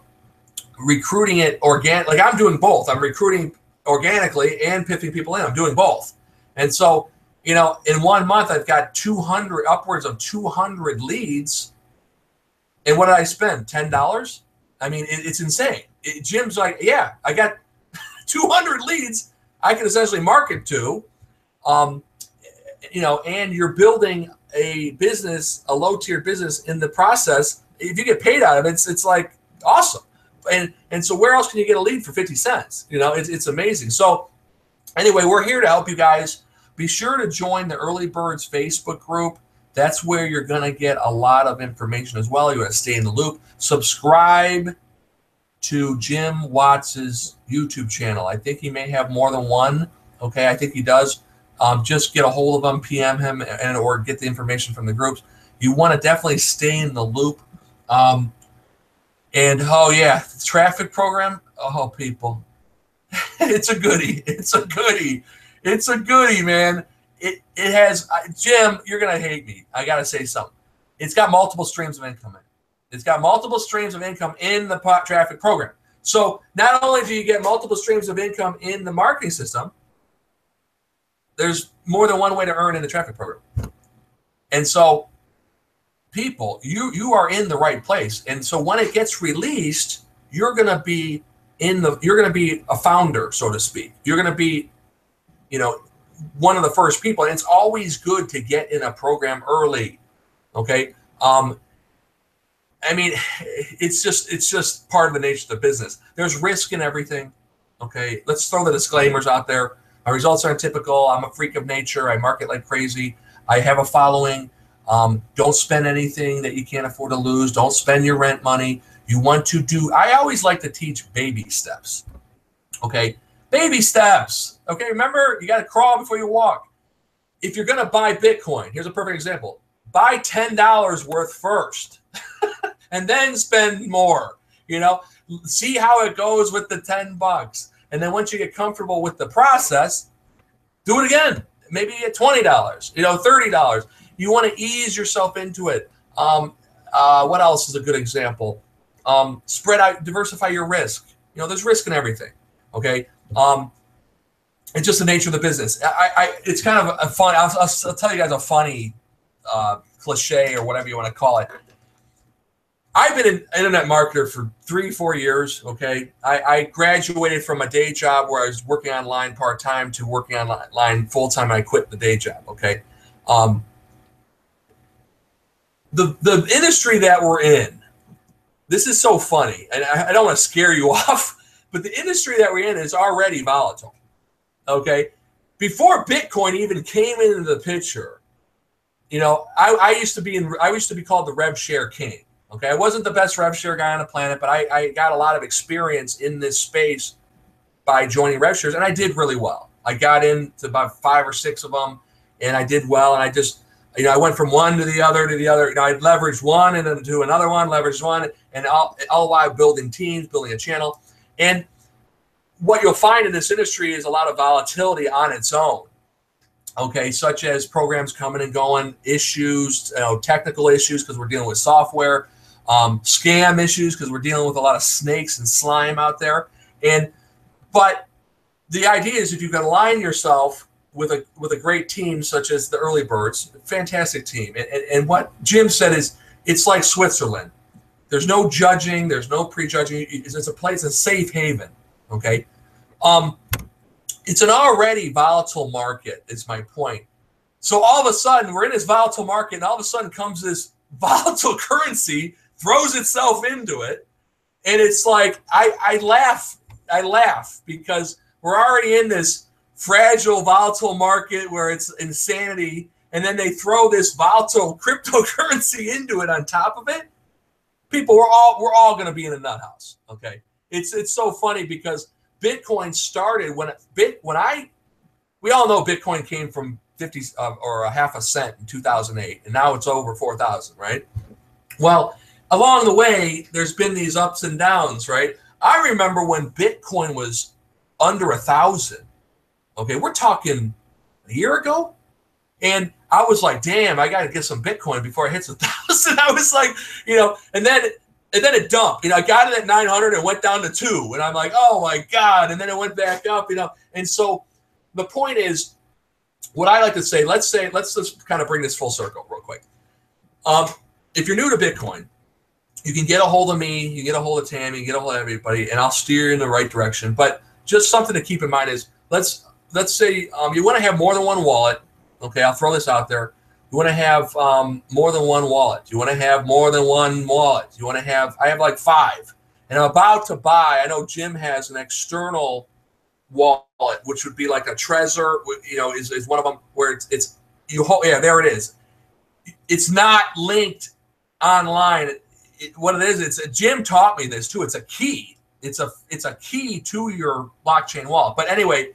recruiting it like I'm doing both. I'm recruiting organically and piffing people in. I'm doing both. And so, you know, in 1 month, I've got upwards of 200 leads. And what did I spend? $10? I mean, it's insane. Jim's like, yeah, I got 200 leads I can essentially market to, you know, and you're building a business, a low-tier business in the process. If you get paid out of it, it's like awesome. And so where else can you get a lead for 50 cents? You know, it's amazing. So anyway, we're here to help you guys. Be sure to join the Early Birds Facebook group. That's where you're going to get a lot of information as well. You want to stay in the loop. Subscribe to Jim Watts's YouTube channel. I think he may have more than one. Okay, I think he does. Just get a hold of him, PM him, or get the information from the groups. You want to definitely stay in the loop. And oh yeah, the traffic program. Oh people, it's a goodie. It's a goodie. It's a goodie, man. It has Jim. You're gonna hate me. I gotta say something. It's got multiple streams of income in it. It's got multiple streams of income in the traffic program. So not only do you get multiple streams of income in the marketing system, there's more than one way to earn in the traffic program. And so people, you are in the right place. And so when it gets released, you're going to be a founder, so to speak. You're going to be, you know, one of the first people. And it's always good to get in a program early. Okay. I mean, it's just part of the nature of the business. There's risk in everything. Okay. Let's throw the disclaimers out there. My results aren't typical. I'm a freak of nature. I market like crazy. I have a following. Don't spend anything that you can't afford to lose. Don't spend your rent money. You want to do, I always like to teach baby steps. Okay. Baby steps. Okay. Remember, you got to crawl before you walk. If you're going to buy Bitcoin, here's a perfect example. Buy $10 worth first and then spend more, you know, see how it goes with the $10. And then once you get comfortable with the process, do it again. Maybe at $20, you know, $30. You want to ease yourself into it. What else is a good example? Spread out, diversify your risk. You know, there's risk in everything. Okay. It's just the nature of the business. It's kind of a fun. I'll tell you guys a funny cliche or whatever you want to call it. I've been an internet marketer for 3-4 years. Okay. I graduated from a day job where I was working online part-time to working online full-time. And I quit the day job. Okay. The industry that we're in, this is so funny, and I don't want to scare you off, but the industry that we're in is already volatile. Okay, before Bitcoin even came into the picture, you know, I used to be called the rev share king. Okay, I wasn't the best rev share guy on the planet, but I got a lot of experience in this space by joining rev shares, and I did really well. I got into about 5 or 6 of them, and I did well, and I just, you know, I went from one to the other. You know, I leveraged one and then to another one, leveraged one, and all while building teams, building a channel. And what you'll find in this industry is a lot of volatility on its own. Okay, such as programs coming and going, issues, you know, technical issues because we're dealing with software, scam issues because we're dealing with a lot of snakes and slime out there. But the idea is if you can align yourself with a great team such as the Early Birds, fantastic team. And what Jim said is it's like Switzerland. There's no judging. There's no prejudging. It's a place, a safe haven. Okay. It's an already volatile market is my point. So all of a sudden we're in this volatile market and all of a sudden comes this volatile currency, throws itself into it. And it's like, I laugh because we're already in this fragile, volatile market where it's insanity, and then they throw this volatile cryptocurrency into it on top of it. People, we're all going to be in a nut house. Okay, it's so funny because Bitcoin started we all know Bitcoin came from 50 or a half a cent in 2008, and now it's over 4,000, right? Well, along the way, there's been these ups and downs, right? I remember when Bitcoin was under 1,000. Okay, we're talking a year ago, And I was like, damn, I got to get some Bitcoin before it hits 1,000. I was like, you know, and then it dumped. You know, I got it at 900 and went down to 2. And I'm like, oh my God. And then it went back up, you know. And so the point is, what I like to say, let's just kind of bring this full circle real quick. If you're new to Bitcoin, you can get a hold of me, you can get a hold of Tammy, you can get a hold of everybody, and I'll steer you in the right direction. But just something to keep in mind is, let's say you want to have more than one wallet. Okay, I'll throw this out there. You want to have more than one wallet. You want to have more than one wallet. You want to have, I have like 5. And I'm about to buy, I know Jim has an external wallet, which would be like a Trezor, you know, is one of them where it's you hold, yeah, there it is. It's not linked online. What it is, Jim taught me this too. It's a key. It's a key to your blockchain wallet. But anyway,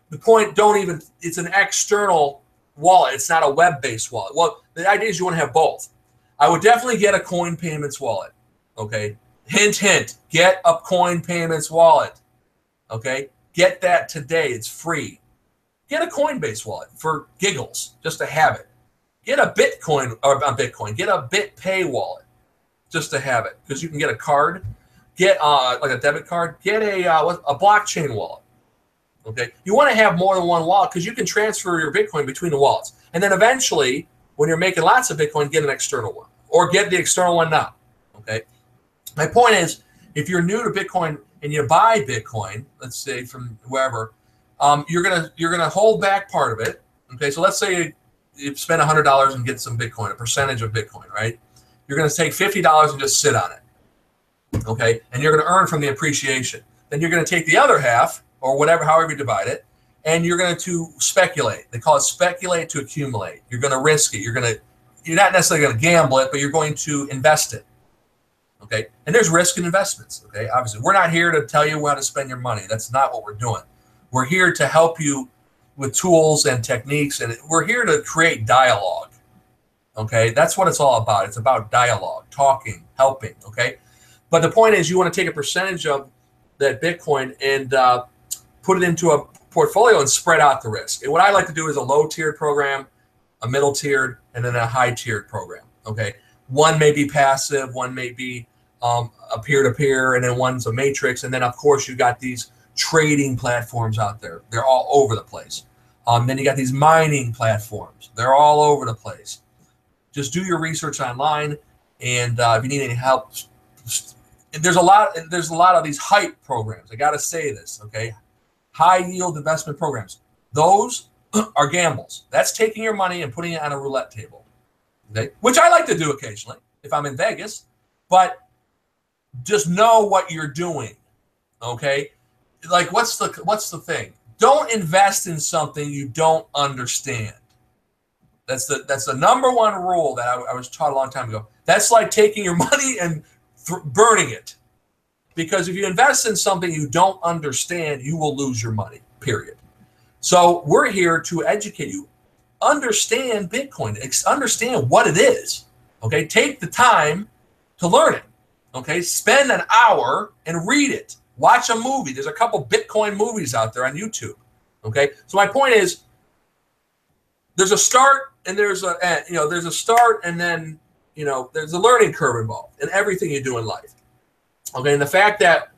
the point, it's an external wallet. It's not a web-based wallet. Well, the idea is you want to have both. I would definitely get a coin payments wallet. Okay. Hint, hint. Get a coin payments wallet. Okay. Get that today. It's free. Get a Coinbase wallet for giggles, just to have it. Get a Bitcoin, or not Bitcoin. Get a BitPay wallet, just to have it, because you can get a card. Get like a debit card. Get a blockchain wallet. Okay, you want to have more than one wallet because you can transfer your Bitcoin between the wallets, and then eventually, when you're making lots of Bitcoin, get an external one, or get the external one now. Okay, my point is, if you're new to Bitcoin and you buy Bitcoin, let's say from wherever, you're gonna hold back part of it. Okay, so let's say you spend $100 and get some Bitcoin, a percentage of Bitcoin, right? You're gonna take $50 and just sit on it. Okay, and you're gonna earn from the appreciation. Then you're gonna take the other half, or whatever, however you divide it, and you're going to speculate. They call it speculate to accumulate. You're going to risk it. You're not necessarily going to gamble it, but you're going to invest it. Okay, and there's risk in investments. Okay, obviously, we're not here to tell you how to spend your money. That's not what we're doing. We're here to help you with tools and techniques, and we're here to create dialogue. Okay, that's what it's all about. It's about dialogue, talking, helping. Okay, but the point is, you want to take a percentage of that Bitcoin and put it into a portfolio and spread out the risk. And what I like to do is a low-tiered program, a middle-tiered, and then a high-tiered program. Okay, one may be passive, one may be a peer-to-peer, and then one's a matrix. And then, of course, you got these trading platforms out there. They're all over the place. Then you got these mining platforms. They're all over the place. Just do your research online, and if you need any help, there's a lot of these hype programs. I got to say this, okay? High yield investment programs. Those are gambles. That's taking your money and putting it on a roulette table, okay? Which I like to do occasionally if I'm in Vegas, but just know what you're doing, okay? Like, what's the thing? Don't invest in something you don't understand. That's the number one rule that I was taught a long time ago. That's like taking your money and burning it. Because if you invest in something you don't understand, you will lose your money, period. So we're here to educate you. Understand Bitcoin. Understand what it is. Okay? Take the time to learn it. Okay? Spend an hour and read it. Watch a movie. There's a couple Bitcoin movies out there on YouTube. Okay? So my point is, there's a start and there's a start and then, there's a learning curve involved in everything you do in life. Okay, and the fact that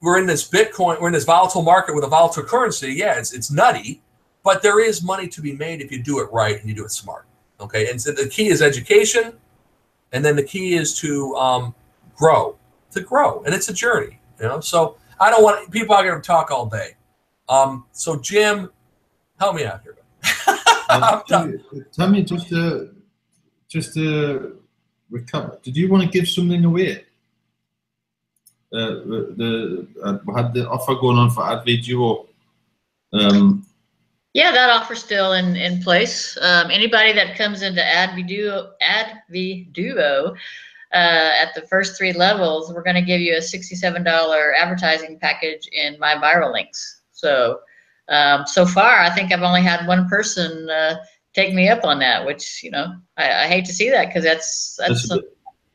we're in this volatile market with a volatile currency, yeah, it's nutty, but there is money to be made if you do it right and you do it smart. Okay, and so the key is education, and then the key is to grow, and it's a journey. So I don't want people are going to talk all day. So Jim, help me out here. Tell me just to recover. Did you want to give something away? We had the offer going on for AdVDuo. Yeah, that offer's still in place. Anybody that comes into AdVDuo at the first 3 levels, we're going to give you a $67 advertising package in my viral links. So, so far, I think I've only had one person take me up on that, which I hate to see that because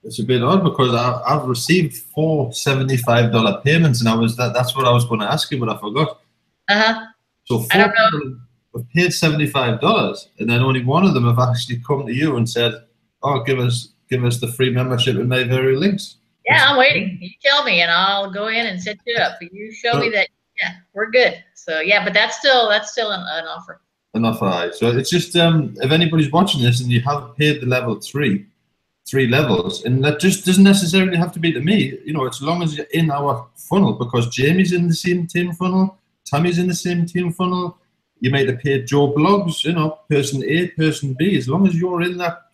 it's a bit odd because I've received 4 $75 payments, and that's what I was going to ask you, but I forgot. Uh-huh. So I don't know. have paid $75, and then only one of them have actually come to you and said, "Oh, give us the free membership in my very links." Yeah, I'm waiting. You tell me, and I'll go in and set you up. You show me that. Yeah, we're good. So yeah, but that's still an offer. An offer. So it's just if anybody's watching this and you have paid the level 3 levels, and that just doesn't necessarily have to be to me. You know, as long as you're in our funnel, because Jamie's in the same team funnel, Tammy's in the same team funnel. You might have paid Joe Blogs, you know, person A, person B. As long as you're in that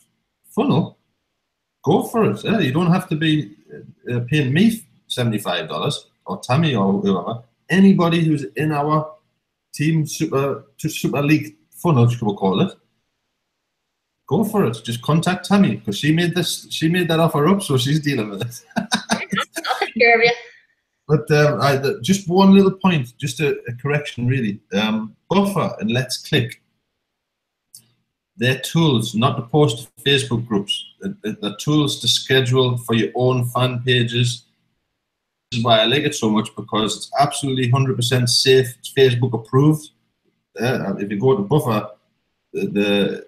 funnel, go for it. You don't have to be paying me $75 or Tammy or whoever. Anybody who's in our team super league funnel, we'll call it, go for it. Just contact Tammy, because she made that offer up, so she's dealing with it. I'll take care of you. But just one little point, just a correction, really. Buffer and Let's Click, they're tools, not to post to Facebook groups. They're tools to schedule for your own fan pages. This is why I like it so much, because it's absolutely 100% safe. It's Facebook approved. If you go to Buffer, the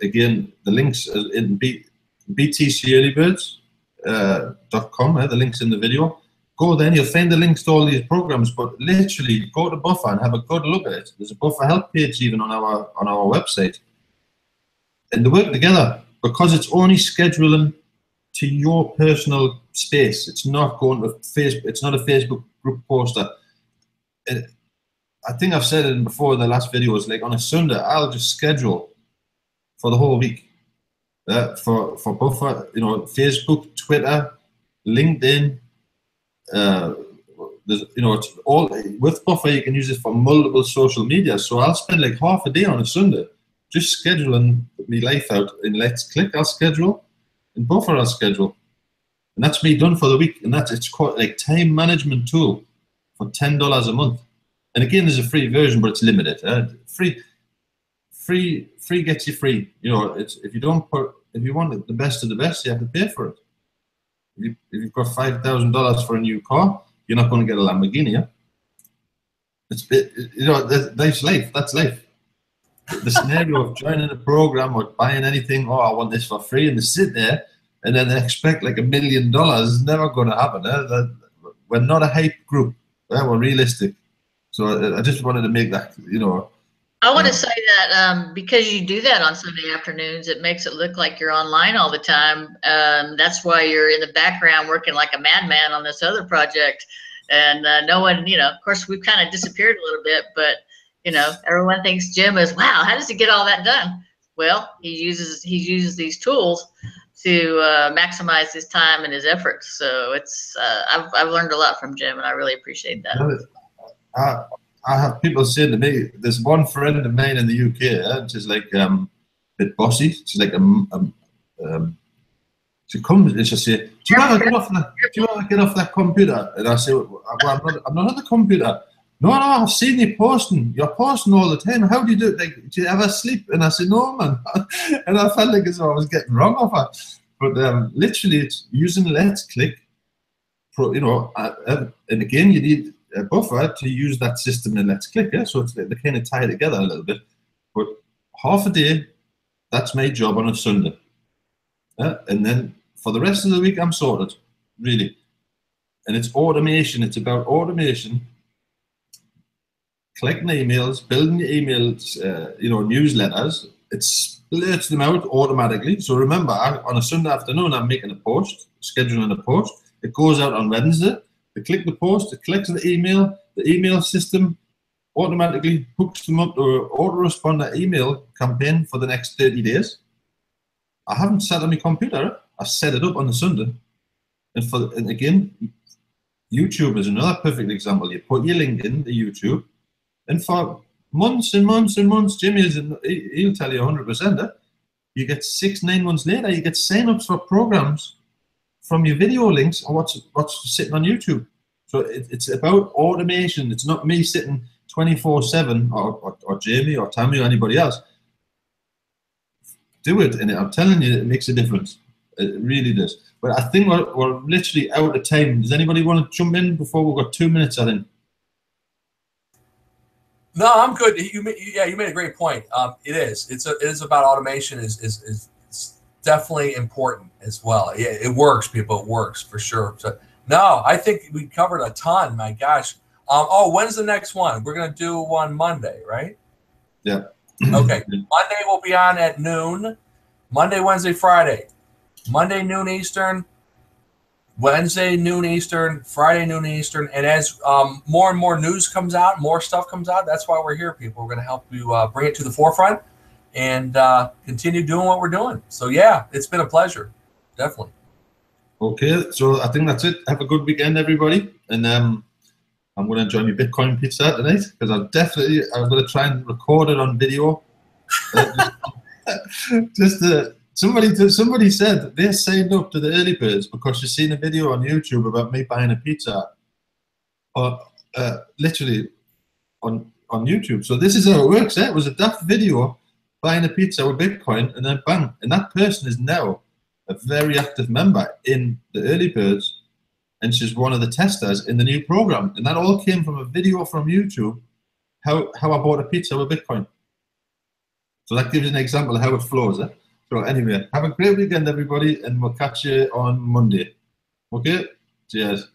links in btcearlybirds.com, the links in the video. Go there and you'll find the links to all these programs, but literally go to Buffer and have a good look at it. There's a Buffer help page even on our website. And they work together, because it's only scheduling to your personal space. It's not going to Facebook. It's not a Facebook group poster. I think I've said it before in the last videos, like on a Sunday, I'll just schedule for the whole week. For Buffer, you know, Facebook, Twitter, LinkedIn. There's, you know, it's all with Buffer. You can use it for multiple social media. So I'll spend like half a day on a Sunday just scheduling my life out. In Let's Click, I'll schedule. In Buffer, I'll schedule. And that's me done for the week. And it's called like time management tool for $10 a month. And again, there's a free version, but it's limited. Free gets you free. You know, if you want the best of the best, you have to pay for it. If you've got $5,000 for a new car, you're not going to get a Lamborghini. Yeah? You know, that's life. That's life. The scenario of joining a program or buying anything, I want this for free, and they sit there and then they expect like $1 million, is never going to happen. We're not a hype group. We're realistic. So I just wanted to make that, you know. I want to say that because you do that on Sunday afternoons, it makes it look like you're online all the time. That's why you're in the background working like a madman on this other project. And no one, you know, of course, we've kind of disappeared a little bit, but you know, everyone thinks Jim is, wow, how does he get all that done? Well, he uses these tools to maximize his time and his efforts. So it's I've learned a lot from Jim, and I really appreciate that. I have people say to me, there's one friend of mine in the UK, she's like a bit bossy. She's like she comes and she'll say, do you ever get off that computer? And I say, well, I'm not on the computer. No, I've seen you posting. You're posting all the time. How do you do it? Like, do you ever sleep? And I said, no, man. And I felt like as though I was getting wrong off her. But literally, it's using Let's Click. You know, and again, you need a Buffer to use that system in Let's Click. Yeah? So they kind of tie together a little bit. But half a day, that's my job on a Sunday. And then for the rest of the week, I'm sorted, really. And it's automation. It's about automation. Collecting emails, building your emails, you know, newsletters. It splits them out automatically. So remember, on a Sunday afternoon, I'm making a post, scheduling a post. It goes out on Wednesday. They click the post, it collects the email system automatically hooks them up to an autoresponder email campaign for the next 30 days. I haven't sat on my computer. I set it up on the Sunday. And again, YouTube is another perfect example. You put your link in the YouTube, and for months and months and months, Jimmy he'll tell you 100%. You get 6-9 months later, you get sign-ups for programs from your video links or what's sitting on YouTube. So it's about automation. It's not me sitting 24/7 or Jamie or Tammy or anybody else. Do it, and I'm telling you, it makes a difference. It really does. But I think we're literally out of time. Does anybody want to jump in before we've got 2 minutes, I think? No, I'm good. You made a great point. It is about automation is definitely important as well. Yeah, it works, people. It works for sure. So, no, I think we covered a ton. My gosh. When's the next one? We're gonna do one Monday, right? Yeah. Okay. Monday will be on at noon. Monday, Wednesday, Friday. Monday noon Eastern. Wednesday noon Eastern, Friday noon Eastern, and as more and more news comes out, more stuff comes out. That's why we're here, people. We're going to help you bring it to the forefront and continue doing what we're doing. So yeah, it's been a pleasure, definitely. Okay, so I think that's it. Have a good weekend, everybody, and I'm going to enjoy my Bitcoin pizza tonight because I'm going to try and record it on video. Somebody said they signed up to the early birds because you've seen a video on YouTube about me buying a pizza, or literally on YouTube. So this is how it works. It was a daft video buying a pizza with Bitcoin, and then bang, and that person is now a very active member in the early birds, and she's one of the testers in the new program. And that all came from a video from YouTube. How I bought a pizza with Bitcoin. So that gives you an example of how it flows. So anyway, have a great weekend, everybody, and we'll catch you on Monday. Okay? Cheers.